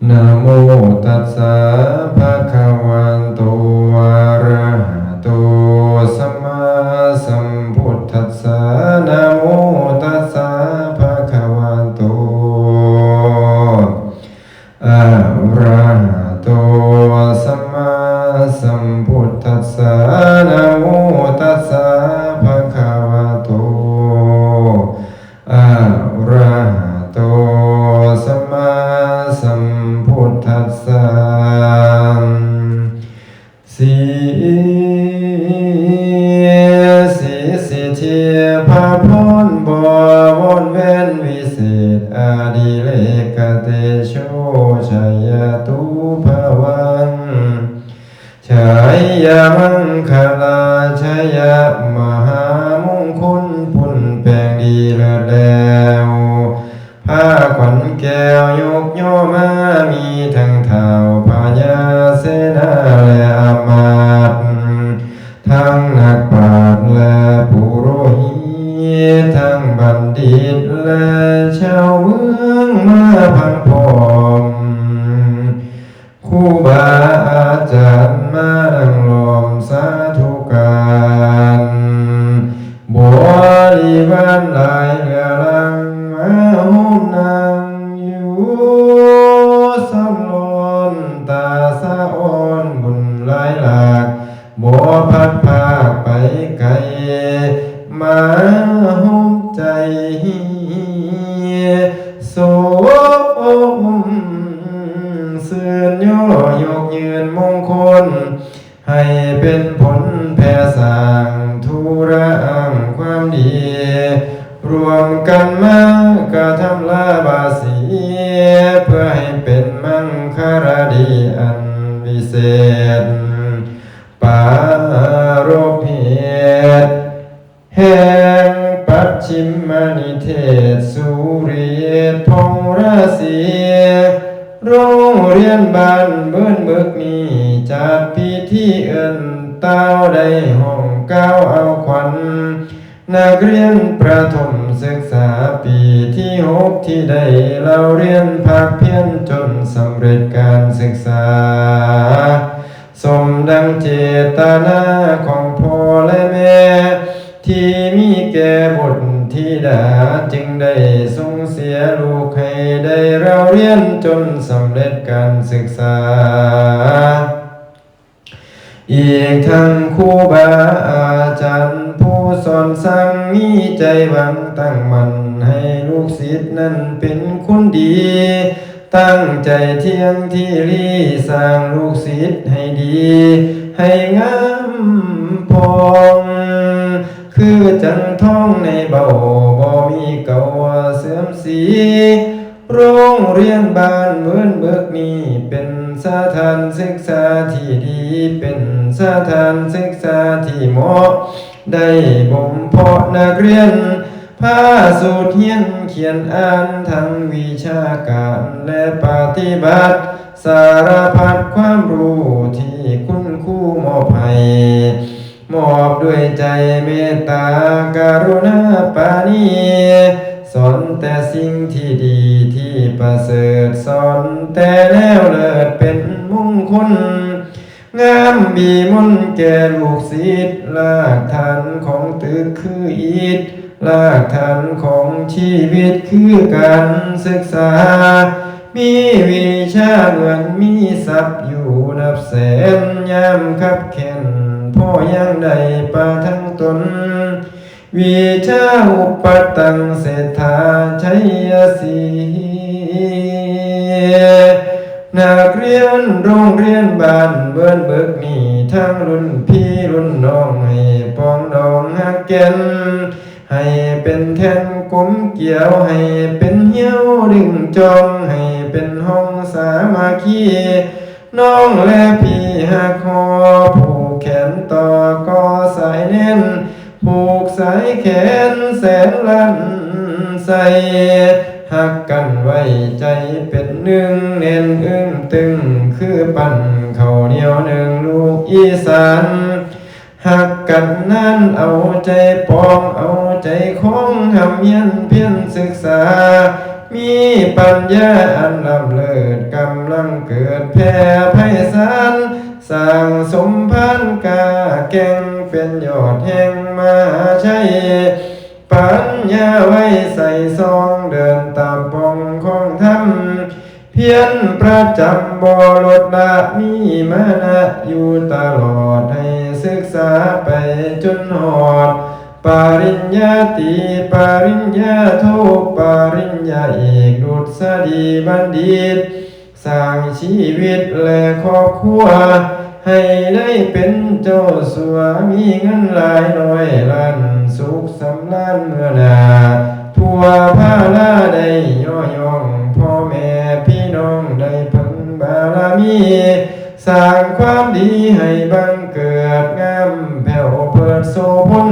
นะโมตัสสะภะคะวันโตอะระหะโตสัมมาสัมพุทธัสสะนะโมตัสสะภะคะวันโตอะระหะโตสัมมาสัมพุทธัสสะนะโมตัสสะภะคะวะโตอะระหะโตสัมมาสัมพุทธัสสะสีสิทธิภาพรบ่วนเว้นวิเศษอดิเรกเตโชชัยตุภวังชัยยมังคลาชัยมหามงคลปุณแปลงดีเลิศแล้วผ้าขวัญแก้วยกย่อมามีทั้งเท้าพญาเสนาและอามาตย์ทั้งนักปราชญ์และปุโรหิตทั้งบัณฑิตและชาวเมืองมาพังพร้อมครูบาอาจารย์มานั่งล้อมสาธุการบริวารหลายเรือลังมาห้อมนั่งอยู่สำลนตาสะอ่อนบุญหลายหลากบ่พัดพากไปไกลมาห้อมใจโสมเสื่อนย่อยกยืนมงคลให้เป็นผลแผ่สร้างธุระความดีรวมกันมากระทำลาบาสีเพื่อให้เป็นมังคารดีอันวิเศษปารภเหตุแห่งปัจฉิมนิเทศสุริยพงราศีโรงเรียนบ้านเบิ้นเบิกนี้จัดพิธีเอิ้นเต้าได้ห้องก้าวเอาขวัญนักเรียนประถมศึกษาปีที่6ที่ได้เราเรียนภาคเพียรจนสำเร็จการศึกษาสมดังเจตนาของพ่อและแม่ที่มีแก่บุตรธิดาจึงได้ส่งเสียลูกให้ได้เราเรียนจนสำเร็จการศึกษาอีกทั้งครูบาอาจารย์ผู้สอนสั่งมีใจหวังตั้งมั่นให้ลูกศิษย์นั้นเป็นคนดีตั้งใจเที่ยงที่รีสร้างลูกศิษย์ให้ดีให้งามพองคือจันทองในเบาบ่มีเก่าเสื่อมสีโรงเรียนบ้านเมืองเบิกนี้เป็นสถานศึกษาที่ดีเป็นสถานศึกษาที่เหมาะได้บ่มเพาะนักเรียนพาสูตรเรียนเขียนอ่านทั้งวิชาการและปฏิบัติสารพัดความรู้ที่คุณครูมอบให้มอบด้วยใจเมตตาการุณาปราณีสอนแต่สิ่งที่ดีที่ประเสริฐสอนแต่แนวเลิศเป็นมงคลงามบีมนแก่ลูกศิษย์รากฐานของตึกคืออิฐรากฐานของชีวิตคือการศึกษามีวิชาเหมือนมีทรัพย์อยู่นับแสนยามคับแค้นพ่อยังได้ประทั้งตนวิชาอุปตังเศรษฐาชัยสีนักเรียนโรงเรียนบ้านเบิ้นเบิกนี่ทั้งรุ่นพี่รุ่นน้องให้ปองดองฮักแก่นให้เป็นแทนกลมเกี่ยวให้เป็นเหี้ยวดึงจองให้เป็นห้องสามัคคีน้องและพี่หักคอผูกแขนต่อก็สายแน่นผูกสายแขนแสนลั่นใส่หักกันไว้ใจเป็นหนึ่งเน้นอึ้งตึงคือปั่นข้าวเหนียวหนึ่งลูกอีสานหักกันนั้นเอาใจปองเอาใจของหำเย็นเพียรศึกษา มีปัญญาอันล้ำเลิศกำลังเกิดแผ่ไพศาลสร้างสมพันธ์กาแก่งเป็นยอดแห่งมาชัยปัญญาไว้ใส่ซองเดินตามปองของธรรมเพียรประจำบ่ลดละมีมานะอยู่ตลอดให้ศึกษาไปจนหอดปริญญาตรีปริญญาโทปริญญาเอกดุษฎีบัณฑิตสร้างชีวิตและครอบครัวให้ได้เป็นเจ้าสัวมีเงินหลายร้อยล้านสุขสำราญเมื่อนาทั่วภาลาได้ย่อยองพ่อแม่พี่น้องได้พึงบารมีสร้างความดีให้บังเกิดงามแผ่วเพิดโสพล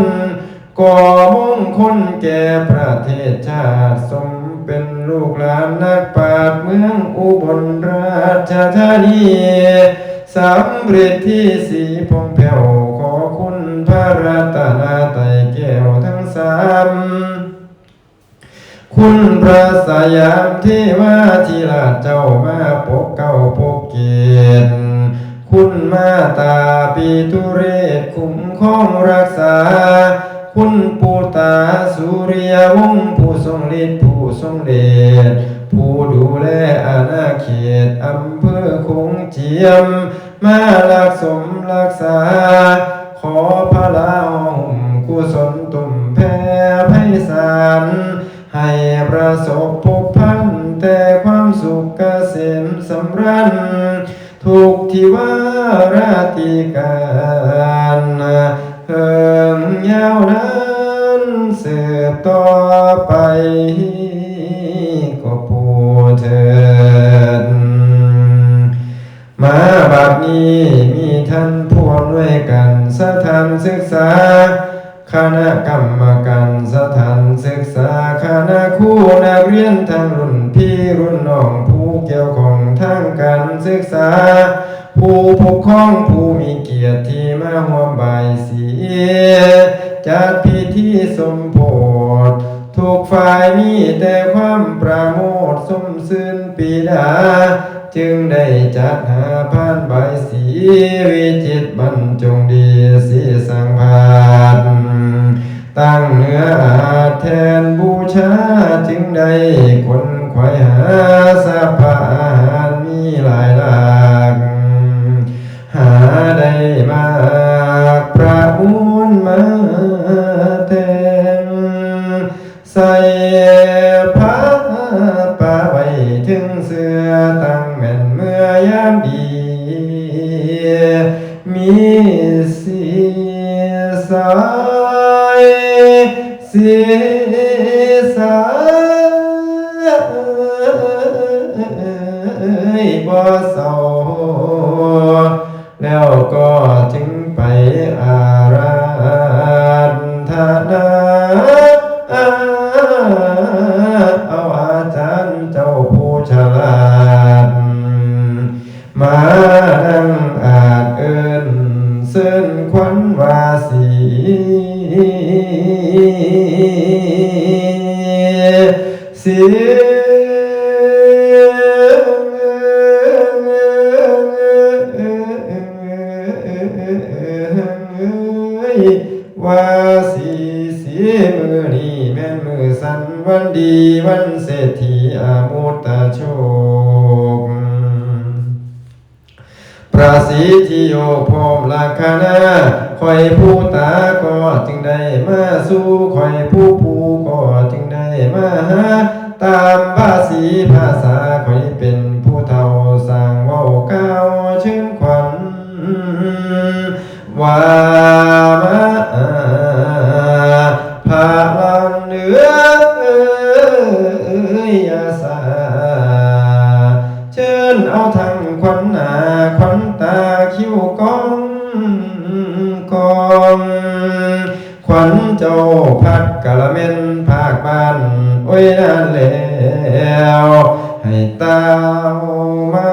ก่อมงคลแก่ประเทศชาติสมเป็นลูกหลานนักปราชญ์เมืองอุบลราชธานีสำเร็จที่สีพงแผ่วขอคุณพระรัตนตรัยแก้วทั้งสามคุณพระสยามเทวาธิราชเจ้ามาปกเก้าปกเกณฑ์คุณมาตาปีตุเรศคุ้มครองรักษาคุณปูตาสุริยวงศ์ผู้ทรงฤทธิ์ผู้ทรงเดชผู้ดูแลอาณาเขตอำเภอคงเจียมมารักสมรักษาขอพระลาห่มกุศลตุ่มแผ่ไพศาลให้ประสบพบพันแต่ความสุขเกษมสำราญทุกที่ว่าราติการเฮิงยาวนานสืบต่อไปก็ปูเถิดมาบัดนี้มีท่านผู้อำนวยการสถานศึกษาคณะกรรมการสถานศึกษาคณะครูนักเรียนทั้งรุ่นพี่รุ่นน้องผู้เกี่ยวข้องทางการศึกษาผู้ปกครองผู้มีเกียรติที่มาร่วมบ่ายสีจัดพิธีสมโภชทุกฝ่ายมีแต่ความประโมทสมชื่นปีดาจึงได้จัดหาพานใบายสีวิจิตรบรรจงดีสีสังพานตั้งเนื้ออาแทนบูชาจึงได้คนไขว่หาสะพานมีหลายหลากหาได้มากประมูลมาแทนใส่ผ้าป่าไว้ถึงเสื้อตั้งแม่นเมื่อยามดีมีสีสายสีสายบ่เศร้าแล้วก็จึงไปอาราธนาเอาอาจารย์เจ้าผู้ฉลาดมาดังอาจเอิ้นเส้นขวัญวาสีเสีว่าสีมือนี้แม่นมือสันวันดีวันเศรษฐีอามุตโชคประสิทธิโยพร้อมลักษณะคอยผู้ตาก็จึงได้มาสู่คอยผู้ก็จึงได้มาหาตามภาษีภาษาคอยเป็นผู้เฒ่าสร้างเว้าก้าวชื่นขวัญว่ามาพาลังเหนือยาสาเชิญเอาทั้งขวัญหน้าขวัญตาคิ้วก้องกองขวัญเจ้าพัดกะละเม็นภาคบ้านโอ้ยนั่นแล้วให้เต้ามา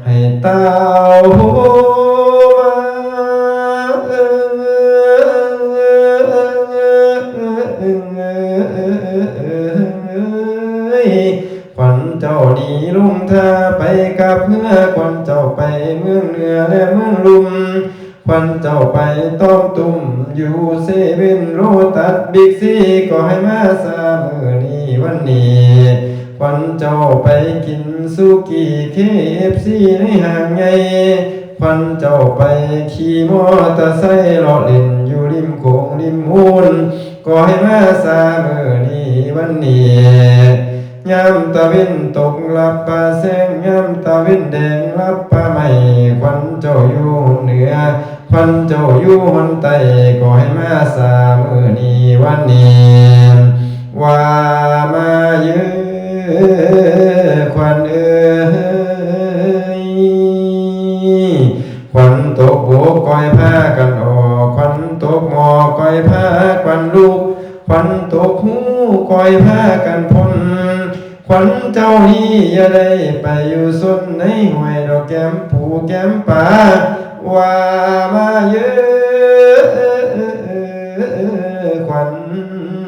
ให้เต้ามา วันเจ้าหนีลุงท่าไปกับเมื่อควันเจ้าไปเมืองเหนือและเมืองลุมควันเจ้าไปต้อมตุ่มอยู่เซเว่นโรตัสบิ๊กซีก็ให้มาซามือนี้วันนี้ควันเจ้าไปกินสุกี้KFCในห้างใหญ่ควันเจ้าไปขี่มอเตอร์ไซค์เลาะเล่นอยู่ริมโขงริมหูนก็ให้มาซามือนี้วันนี้ยามตะเวนตกลับป่าแสงยามตะเวนแดงรับป่าใหม่ควันเจ้าอยู่เหนือควันเจ้าอยู่หนใต้ก็ให้มาซามือนี้วันนี้ว่ามาเยอะควันเอ้ยควันตกโบกก้อยผ้ากันออกควันตกหมอก้อยผ้าควันลูกควันตกหูก้อยผ้ากันพ้นควันเจ้านี้อย่าได้ไปอยู่สุดในห้วยดอกแก้มผูแก้มป่าว่ามาเยอะควัน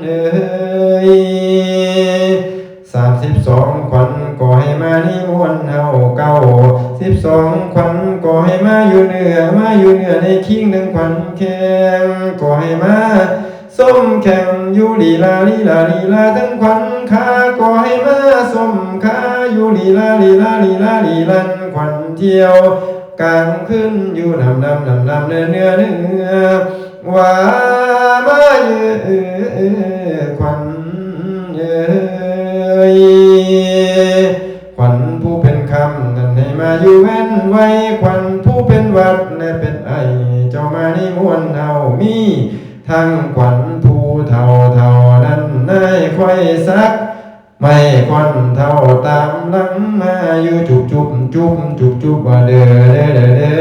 เอ้ย32 ควันก็ให้มานิมนต์เฮาเก้า12 ควันก็ให้มาอยู่เหนือในคิงหนึ่งควันแข็งก็ให้มาส้มแข่งอยู่ลีลาทั้งควันขาก็ให้มาส้มขาอยู่ลีลาควันเที่ยวกลางขึ้นอยู่นำเนื้อว่ามาเยอะควันเอ้ยควันผู้เป็นคำนั่นให้มาอยู่เว้นไว้ควันผู้เป็นวัดและเป็นไอเจ้ามานิมนต์เฮามีทั้งควันผู้เท่านั้นนายค่อยซักไม่ควันเท่าตามหลังมาอยู่จุบว่าเด้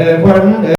อควัน